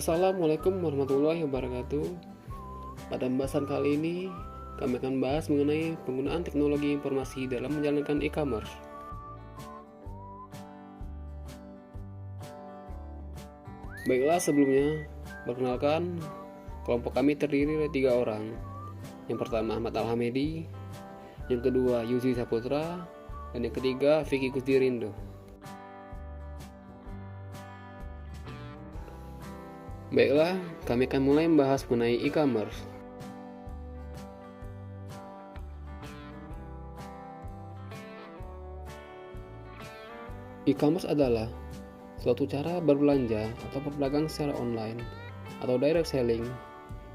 Assalamualaikum warahmatullahi wabarakatuh. Pada pembahasan kali ini, kami akan bahas mengenai penggunaan teknologi informasi dalam menjalankan e-commerce. Baiklah, sebelumnya, perkenalkan, kelompok kami terdiri dari 3 orang. Yang pertama Ahmad Alhamedi, yang kedua Yuzi Saputra, dan yang ketiga Vicky Kusdirindo. Baiklah, kami akan mulai membahas mengenai e-commerce. E-commerce adalah suatu cara berbelanja atau berdagang secara online atau direct selling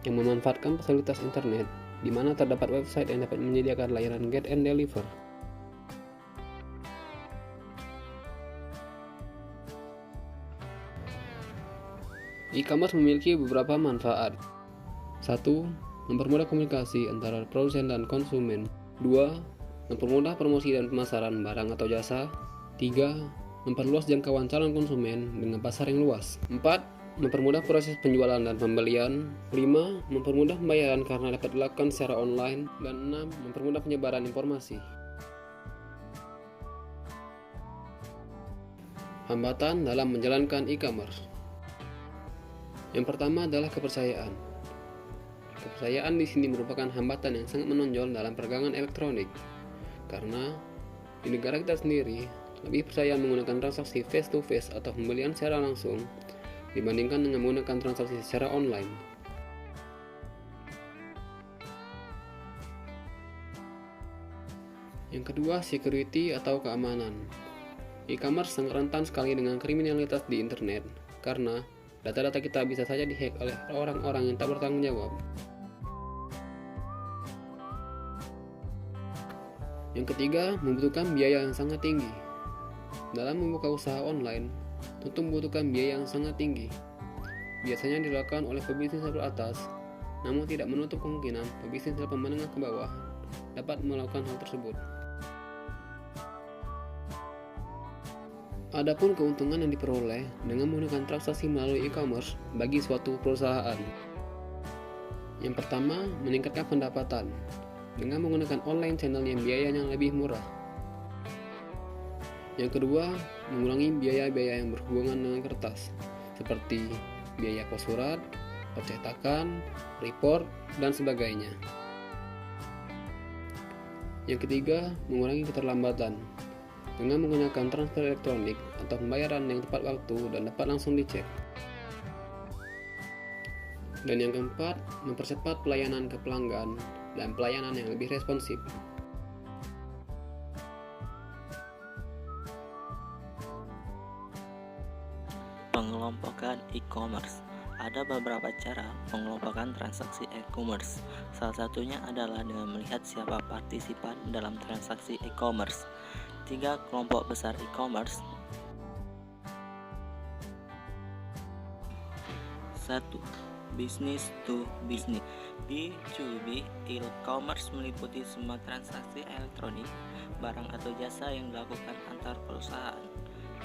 yang memanfaatkan fasilitas internet, di mana terdapat website yang dapat menyediakan layanan get and deliver. E-commerce memiliki beberapa manfaat. 1. Mempermudah komunikasi antara produsen dan konsumen. 2. Mempermudah promosi dan pemasaran barang atau jasa. 3. Memperluas jangkauan calon konsumen dengan pasar yang luas. 4. Mempermudah proses penjualan dan pembelian. 5. Mempermudah pembayaran karena dapat dilakukan secara online. Dan 6. Mempermudah penyebaran informasi. Hambatan dalam menjalankan e-commerce. Yang pertama adalah kepercayaan. Kepercayaan di sini merupakan hambatan yang sangat menonjol dalam perdagangan elektronik, karena di negara kita sendiri lebih percaya menggunakan transaksi face to face atau pembelian secara langsung dibandingkan dengan menggunakan transaksi secara online. Yang kedua, security atau keamanan. E-commerce sangat rentan sekali dengan kriminalitas di internet, karena data-data kita bisa saja dihack oleh orang-orang yang tak bertanggung jawab. Yang ketiga, membutuhkan biaya yang sangat tinggi. Dalam membuka usaha online, tentu membutuhkan biaya yang sangat tinggi. Biasanya dilakukan oleh pebisnis level atas, namun tidak menutup kemungkinan pebisnis level menengah ke bawah dapat melakukan hal tersebut. Adapun keuntungan yang diperoleh dengan menggunakan transaksi melalui e-commerce bagi suatu perusahaan. Yang pertama, meningkatkan pendapatan dengan menggunakan online channel yang biayanya lebih murah. Yang kedua, mengurangi biaya-biaya yang berhubungan dengan kertas, seperti biaya pos surat, percetakan, report, dan sebagainya. Yang ketiga, mengurangi keterlambatan dengan menggunakan transfer elektronik atau pembayaran yang tepat waktu dan dapat langsung dicek. Dan yang keempat, mempercepat pelayanan ke pelanggan dan pelayanan yang lebih responsif. Pengelompokan e-commerce. Ada beberapa cara pengelompokan transaksi e-commerce. Salah satunya adalah dengan melihat siapa partisipan dalam transaksi e-commerce. 3 kelompok besar e-commerce. 1. Business to business. B2B e-commerce meliputi semua transaksi elektronik, barang atau jasa yang dilakukan antar perusahaan.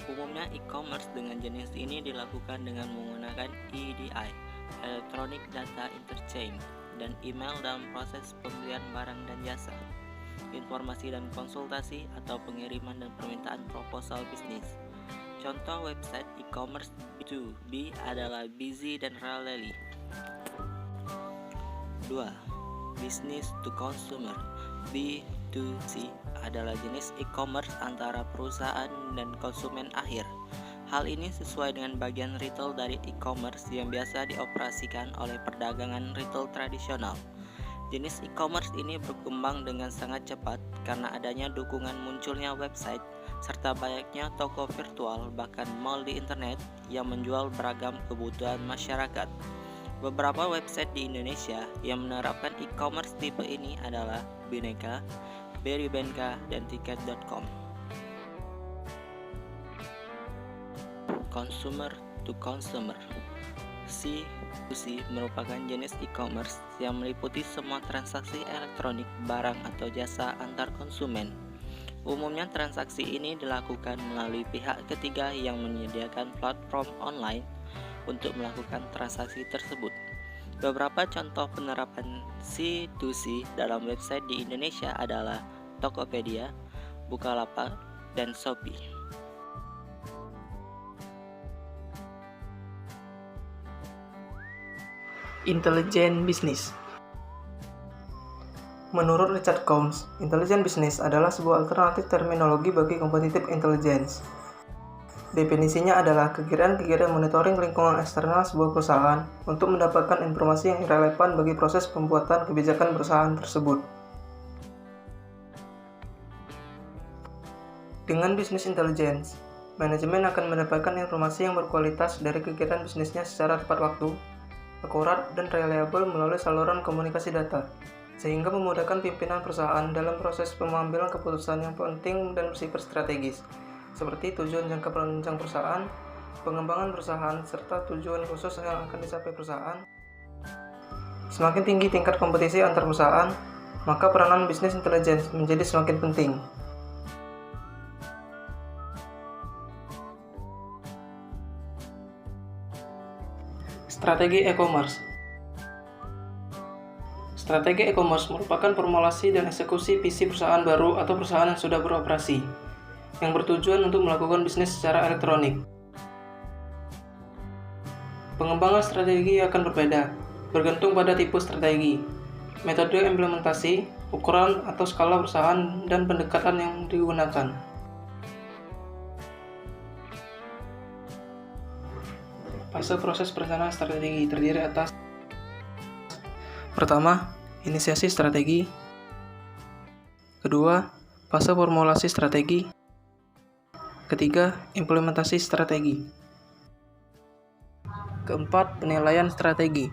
Umumnya e-commerce dengan jenis ini dilakukan dengan menggunakan EDI, Electronic Data Interchange, dan email dalam proses pembelian barang dan jasa, informasi dan konsultasi, atau pengiriman dan permintaan proposal bisnis. Contoh website e-commerce B2B adalah Busy dan Raleli. 2. Business to consumer. B2C adalah jenis e-commerce antara perusahaan dan konsumen akhir. Hal ini sesuai dengan bagian retail dari e-commerce yang biasa dioperasikan oleh perdagangan retail tradisional. Jenis e-commerce ini berkembang dengan sangat cepat karena adanya dukungan munculnya website serta banyaknya toko virtual bahkan mall di internet yang menjual beragam kebutuhan masyarakat. Beberapa website di Indonesia yang menerapkan e-commerce tipe ini adalah Bineka, Beribenka, dan Tiket.com. Consumer to consumer. C2C merupakan jenis e-commerce yang meliputi semua transaksi elektronik barang atau jasa antar konsumen. Umumnya transaksi ini dilakukan melalui pihak ketiga yang menyediakan platform online, untuk melakukan transaksi tersebut. Beberapa contoh penerapan C2C dalam website di Indonesia adalah Tokopedia, Bukalapak, dan Shopee. Intelijen bisnis. Menurut Richard Combs, intelijen bisnis adalah sebuah alternatif terminologi bagi competitive intelligence. Definisinya adalah kegiatan-kegiatan monitoring lingkungan eksternal sebuah perusahaan untuk mendapatkan informasi yang relevan bagi proses pembuatan kebijakan perusahaan tersebut. Dengan bisnis intelligence, manajemen akan mendapatkan informasi yang berkualitas dari kegiatan bisnisnya secara tepat waktu, akurat, dan reliable melalui saluran komunikasi data, sehingga memudahkan pimpinan perusahaan dalam proses pengambilan keputusan yang penting dan bersifat strategis, seperti tujuan jangka panjang perusahaan, pengembangan perusahaan, serta tujuan khusus yang akan dicapai perusahaan. Semakin tinggi tingkat kompetisi antar perusahaan, maka peranan bisnis intelligence menjadi semakin penting. Strategi e-commerce. Strategi e-commerce merupakan formulasi dan eksekusi visi perusahaan baru atau perusahaan yang sudah beroperasi, yang bertujuan untuk melakukan bisnis secara elektronik. Pengembangan strategi akan berbeda, bergantung pada tipe strategi, metode implementasi, ukuran atau skala perusahaan, dan pendekatan yang digunakan. Fase proses perencanaan strategi terdiri atas: pertama, inisiasi strategi. Kedua, fase formulasi strategi. Ketiga, implementasi strategi. Keempat, penilaian strategi.